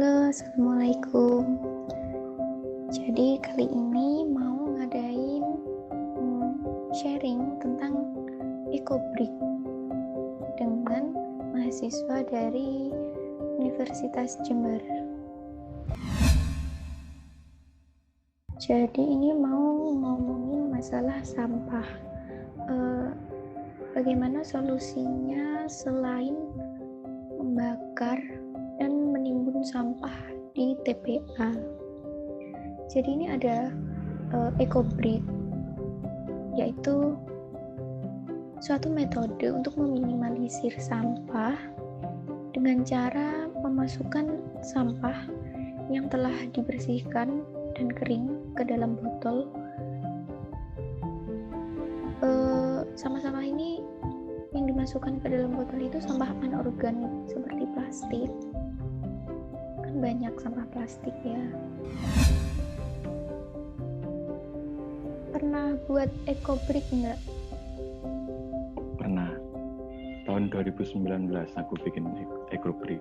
Halo, Assalamualaikum. Jadi kali ini mau ngadain sharing tentang EcoBrick dengan mahasiswa dari Universitas Jember. Jadi ini mau ngomongin masalah sampah. Bagaimana solusinya selain membakar dan menimbun sampah di TPA. Jadi ini ada EcoBrick, yaitu suatu metode untuk meminimalisir sampah dengan cara memasukkan sampah yang telah dibersihkan dan kering ke dalam botol. Sampah-sampah ini yang dimasukkan ke dalam botol itu sampah anorganik seperti plastik. Kan banyak sampah plastik ya. Pernah buat EcoBrick nggak? Pernah. Tahun 2019 aku bikin EcoBrick.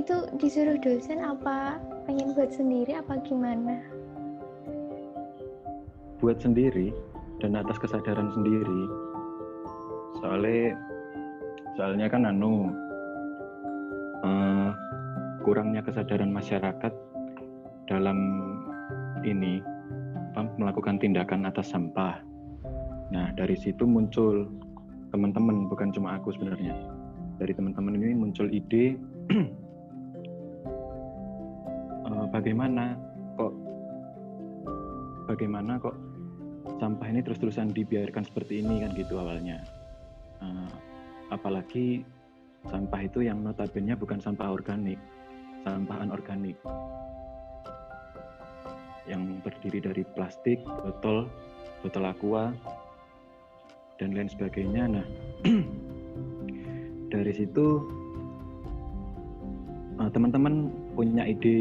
Itu disuruh dosen apa pengen buat sendiri apa gimana? Buat sendiri dan atas kesadaran sendiri. Soalnya kan kurangnya kesadaran masyarakat dalam ini melakukan tindakan atas sampah. Nah, dari situ muncul teman-teman, bukan cuma aku sebenarnya. Dari teman-teman ini muncul ide bagaimana kok sampah ini terus-terusan dibiarkan seperti ini kan gitu awalnya. Apalagi sampah itu yang notabene bukan sampah organik, sampah anorganik yang terdiri dari plastik, botol aqua dan lain sebagainya. Nah, dari situ teman-teman punya ide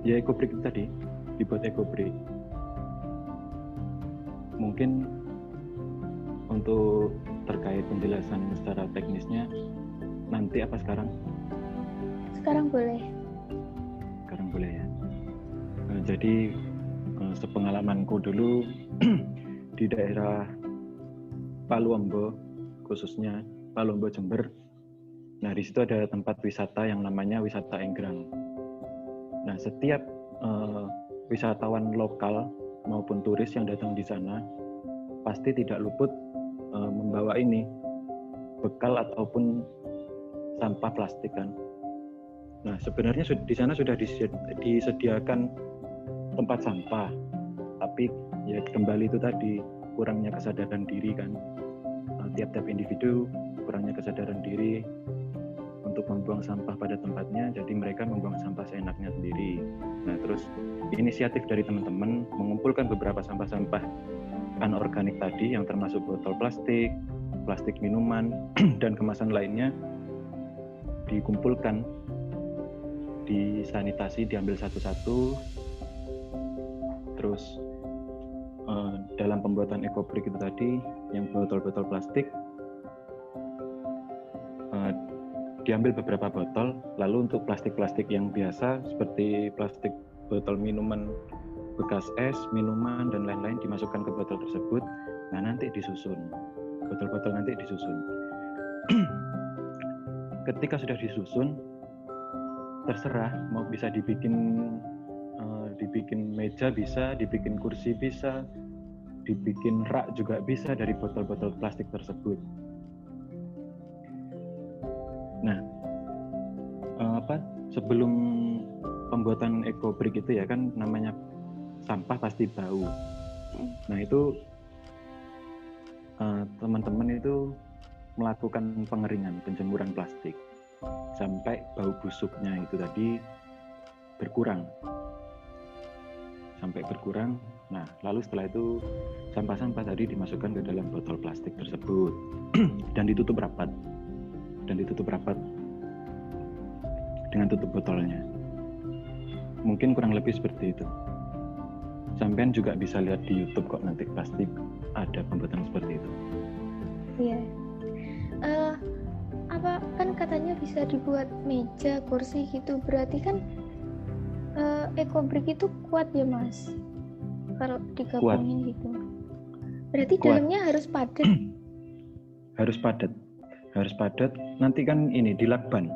ya EcoBrick tadi, dibuat EcoBrick. Mungkin untuk terkait penjelasan secara teknisnya nanti apa sekarang? Sekarang boleh. Sekarang boleh ya. Jadi sepengalamanku dulu di daerah Paluombo, khususnya Paluombo Jember. Nah, di situ ada tempat wisata yang namanya wisata Enggrang. Nah, setiap wisatawan lokal maupun turis yang datang di sana pasti tidak luput membawa ini bekal ataupun sampah plastik kan. Nah, sebenarnya di sana sudah disediakan tempat sampah, tapi ya kembali itu tadi kurangnya kesadaran diri kan. Tiap-tiap individu kurangnya kesadaran diri untuk membuang sampah pada tempatnya, jadi mereka membuang sampah seenaknya sendiri. Nah, terus inisiatif dari teman-teman mengumpulkan beberapa sampah-sampah anorganik tadi yang termasuk botol plastik, plastik minuman, dan kemasan lainnya dikumpulkan, disanitasi, diambil satu-satu. Terus dalam pembuatan EcoBrick itu tadi, yang botol-botol plastik, diambil beberapa botol, lalu untuk plastik-plastik yang biasa seperti plastik botol minuman bekas es, minuman, dan lain-lain dimasukkan ke botol tersebut. Nah, nanti disusun. Botol-botol nanti disusun. Ketika sudah disusun, terserah mau bisa dibikin meja bisa, dibikin kursi bisa, dibikin rak juga bisa dari botol-botol plastik tersebut. Nah, sebelum pembuatan EcoBrick itu ya kan namanya sampah pasti bau. Nah, itu teman-teman itu melakukan pengeringan, penjemuran plastik sampai bau busuknya itu tadi berkurang. Nah, lalu setelah itu sampah-sampah tadi dimasukkan ke dalam botol plastik tersebut dan ditutup rapat dengan tutup botolnya. Mungkin kurang lebih seperti itu. Sampean juga bisa lihat di YouTube kok, nanti pasti ada pembuatan seperti itu. Iya. apa kan katanya bisa dibuat meja, kursi gitu. Berarti kan EcoBrick itu kuat ya Mas? Kalau digabungin gitu. Berarti Kuat. dalamnya harus padat. Harus padat. Nanti kan ini dilakban.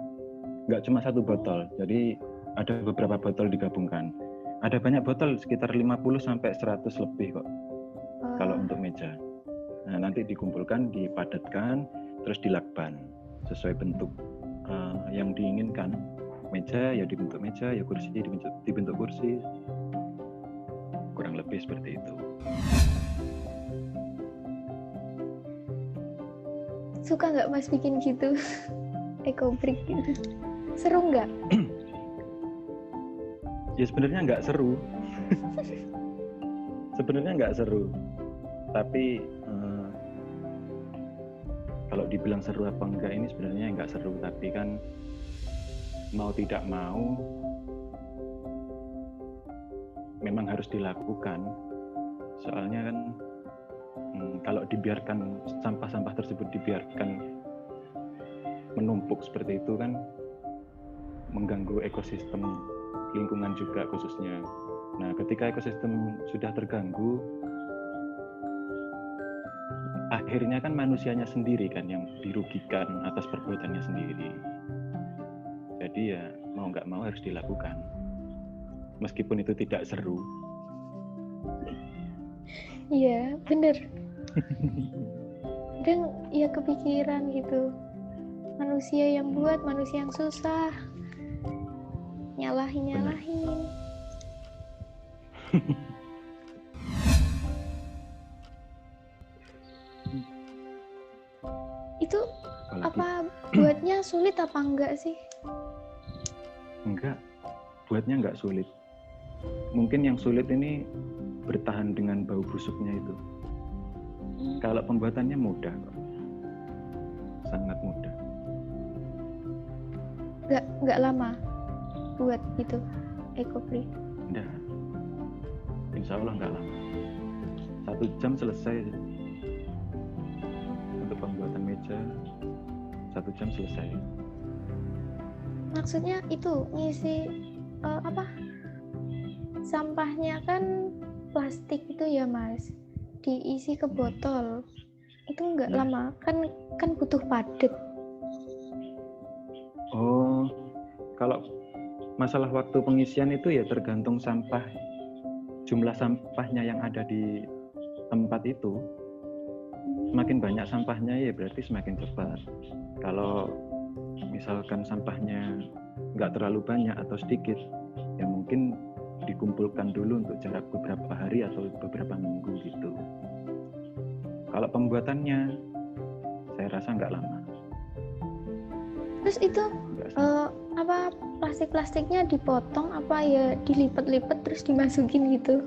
Nggak cuma satu botol. Jadi ada beberapa botol digabungkan. Ada banyak botol, sekitar 50 sampai 100 lebih kok. Kalau untuk meja. Nah, nanti dikumpulkan, dipadatkan, terus dilakban sesuai bentuk yang diinginkan. Meja ya dibentuk meja, ya kursi dibentuk kursi. Kurang lebih seperti itu. Suka nggak Mas bikin gitu? EcoBrick gitu. Seru nggak? Ya sebenarnya nggak seru. Tapi kalau dibilang seru apa enggak, ini sebenarnya nggak seru, tapi kan mau tidak mau memang harus dilakukan. Soalnya kan kalau dibiarkan sampah-sampah tersebut dibiarkan menumpuk seperti itu kan mengganggu ekosistem lingkungan juga khususnya. Nah, ketika ekosistem sudah terganggu, akhirnya kan manusianya sendiri kan yang dirugikan atas perbuatannya sendiri. Jadi ya mau nggak mau harus dilakukan. Meskipun itu tidak seru. Iya, bener. Dan ya kepikiran gitu. Manusia yang buat, manusia yang susah. Nyalahin. Itu apa buatnya sulit apa enggak sih? Enggak, buatnya enggak sulit. Mungkin yang sulit ini bertahan dengan bau busuknya itu. Kalau pembuatannya mudah kok. Sangat mudah. Enggak lama buat itu EcoBrick? Enggak. Insya Allah enggak lama. 1 jam selesai. Untuk pembuatan meja 1 jam selesai. Maksudnya itu ngisi sampahnya kan plastik itu ya Mas, diisi ke botol itu nggak lama kan butuh padat. Oh, kalau masalah waktu pengisian itu ya tergantung jumlah sampahnya yang ada di tempat itu. Semakin banyak sampahnya ya berarti semakin cepat. Kalau misalkan sampahnya nggak terlalu banyak atau sedikit, ya mungkin dikumpulkan dulu untuk jarak beberapa hari atau beberapa minggu gitu. Kalau pembuatannya, saya rasa nggak lama. Terus itu plastik-plastiknya dipotong apa ya dilipat-lipat terus dimasukin gitu?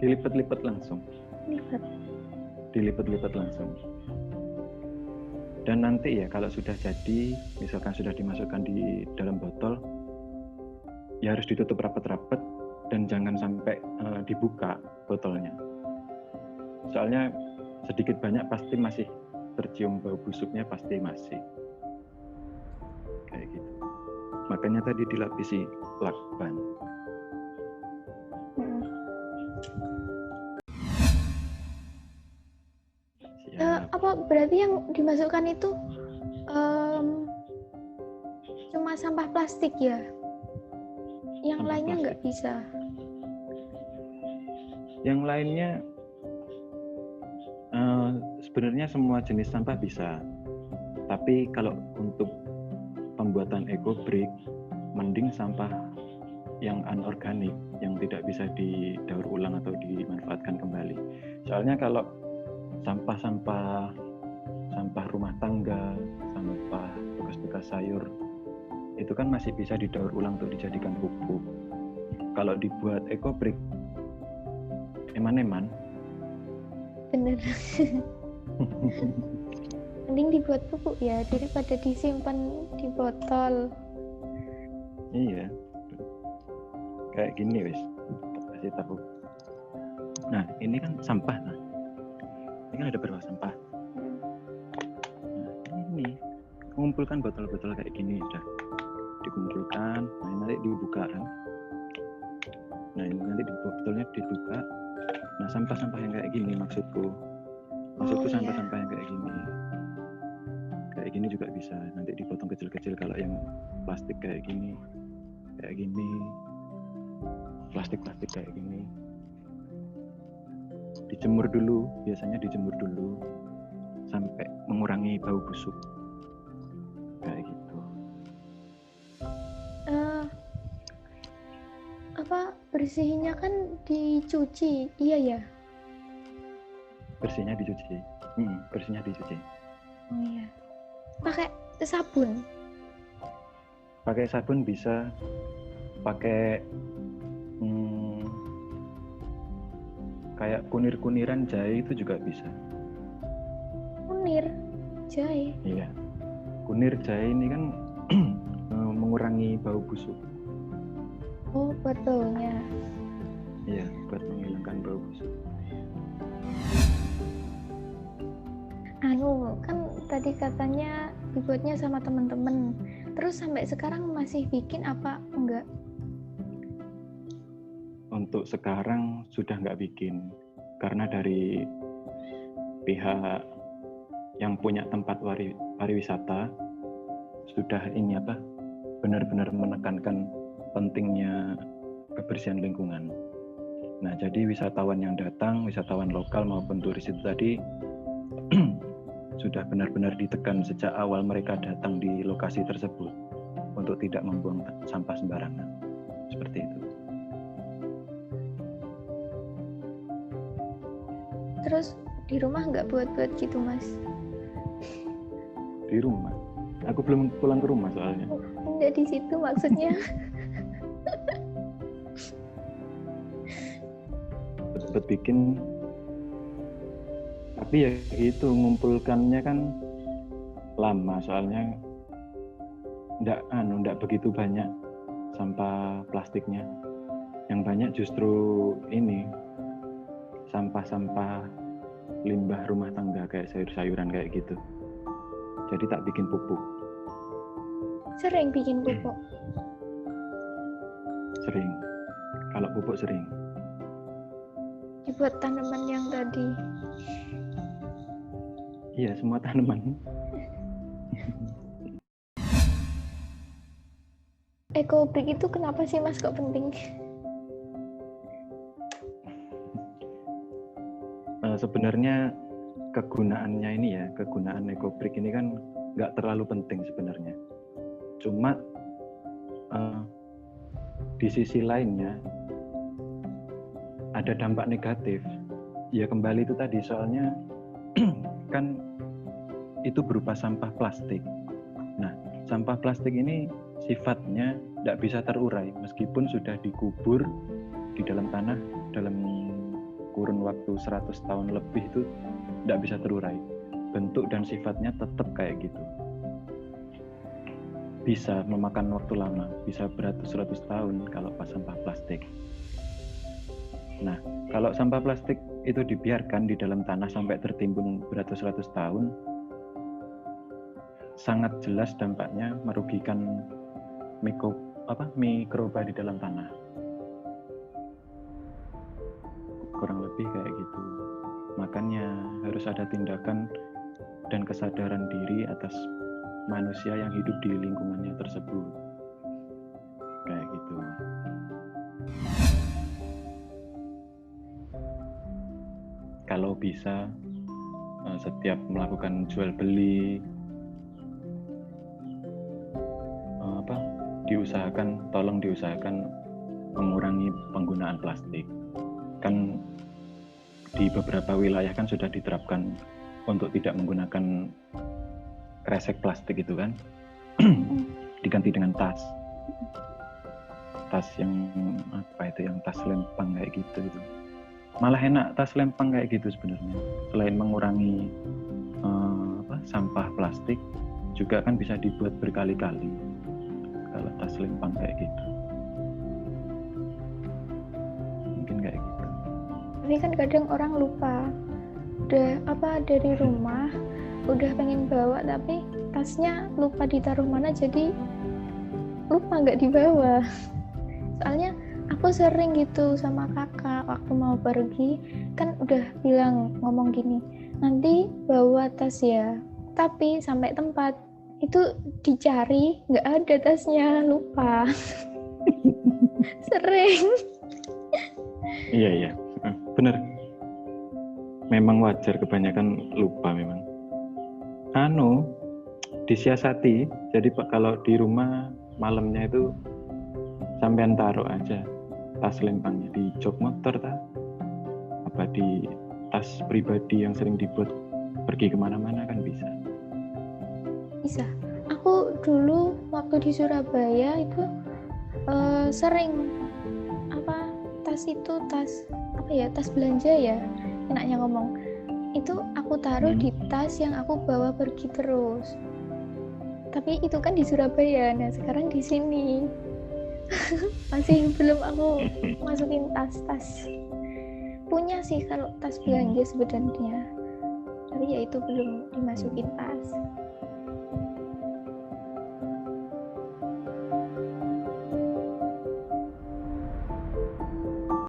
Dilipat-lipat langsung. Dilipat-lipat langsung. Dan nanti ya kalau sudah jadi, misalkan sudah dimasukkan di dalam botol, ya harus ditutup rapat-rapat dan jangan sampai dibuka botolnya. Soalnya sedikit banyak pasti masih tercium bau busuknya, pasti masih. Kayak gitu. Makanya tadi dilapisi lakban. Berarti yang dimasukkan itu cuma sampah plastik ya? Yang sampah lainnya nggak bisa? Yang lainnya sebenarnya semua jenis sampah bisa. Tapi kalau untuk pembuatan EcoBrick, mending sampah yang anorganik, yang tidak bisa didaur ulang atau dimanfaatkan kembali. Soalnya kalau sampah rumah tangga, sampah bekas-bekas sayur, itu kan masih bisa didaur ulang untuk dijadikan pupuk. Kalau dibuat EcoBrick, eman-eman. Bener. Mending dibuat pupuk ya, daripada disimpan di botol. Iya. Kayak gini wis, kasih tahu. Nah, ini kan sampah. Ini kan ada berapa sampah? Nah, ini mengumpulkan botol-botol kayak gini udah dikumpulkan, nah nanti dibuka kan. Nah ini nanti botolnya dibuka. Nah sampah-sampah yang kayak gini maksudku sampah-sampah yang kayak gini juga bisa nanti dipotong kecil-kecil. Kalau yang plastik kayak gini, plastik kayak gini, dijemur dulu, biasanya dijemur dulu sampai mengurangi bau busuk kayak gitu. Bersihnya kan dicuci, iya ya? Bersihnya dicuci. Oh iya. Pakai sabun? Pakai sabun bisa, pakai kayak kunir-kuniran jahe itu juga bisa. Kunir jahe? Iya. Kunir jahe ini kan mengurangi bau busuk. Oh, buat baunya. Iya, buat menghilangkan bau busuk. Kan tadi katanya dibuatnya sama teman-teman. Terus sampai sekarang masih bikin apa enggak? Untuk sekarang sudah nggak bikin, karena dari pihak yang punya tempat pariwisata sudah benar-benar menekankan pentingnya kebersihan lingkungan. Nah, jadi wisatawan yang datang, wisatawan lokal maupun turis itu tadi sudah benar-benar ditekan sejak awal mereka datang di lokasi tersebut untuk tidak membuang sampah sembarangan. Seperti itu. Terus di rumah nggak buat-buat gitu, Mas? Di rumah? Aku belum pulang ke rumah soalnya. Enggak di situ maksudnya. Sempat bikin, tapi ya itu ngumpulkannya kan lama soalnya enggak begitu banyak sampah plastiknya. Yang banyak justru ini sampah-sampah limbah rumah tangga kayak sayur-sayuran kayak gitu. Jadi tak bikin pupuk. Sering bikin pupuk? Sering. Kalau pupuk sering. Dibuat tanaman yang tadi? Iya, semua tanaman. Ecobrik itu kenapa sih, Mas, kok penting? Sebenarnya kegunaan Ecobrik ini kan nggak terlalu penting sebenarnya. Cuma di sisi lainnya ada dampak negatif. Ya kembali itu tadi, soalnya kan itu berupa sampah plastik. Nah, sampah plastik ini sifatnya tidak bisa terurai meskipun sudah dikubur di dalam tanah dalam kurun waktu 100 tahun lebih, itu tidak bisa terurai. Bentuk dan sifatnya tetap kayak gitu. Bisa memakan waktu lama, bisa beratus-ratus tahun kalau pas sampah plastik. Nah, kalau sampah plastik itu dibiarkan di dalam tanah sampai tertimbun beratus-ratus tahun, sangat jelas dampaknya merugikan mikroba di dalam tanah. Kurang lebih kayak gitu. Makanya harus ada tindakan dan kesadaran diri atas manusia yang hidup di lingkungannya tersebut. Kayak gitu. Kalau bisa setiap melakukan jual beli tolong diusahakan mengurangi penggunaan plastik. Kan di beberapa wilayah kan sudah diterapkan untuk tidak menggunakan kresek plastik itu kan, diganti dengan tas yang yang tas lempang kayak gitu. Malah enak tas lempang kayak gitu sebenarnya. Selain mengurangi sampah plastik, juga kan bisa dibuat berkali-kali kalau tas lempang kayak gitu. Mungkin kayak gitu. Tapi kan kadang orang lupa, dari rumah udah pengen bawa tapi tasnya lupa ditaruh mana, jadi lupa nggak dibawa. Soalnya aku sering gitu sama kakak waktu mau pergi, kan udah bilang ngomong gini, nanti bawa tas ya, tapi sampai tempat itu dicari nggak ada tasnya, lupa. Sering. Iya, bener. Memang wajar, kebanyakan lupa memang. Disiasati. Jadi Pak, kalau di rumah malamnya itu sampean taruh aja tas lempangnya di jok motor apa di tas pribadi yang sering dibuat pergi kemana-mana kan bisa. Aku dulu waktu di Surabaya itu sering tas belanja ya, enaknya ngomong, itu aku taruh di tas yang aku bawa pergi terus. Tapi itu kan di Surabaya, nah sekarang di sini masih belum aku masukin tas. Punya sih kalau tas belanja sebenarnya, tapi ya itu belum dimasukin tas.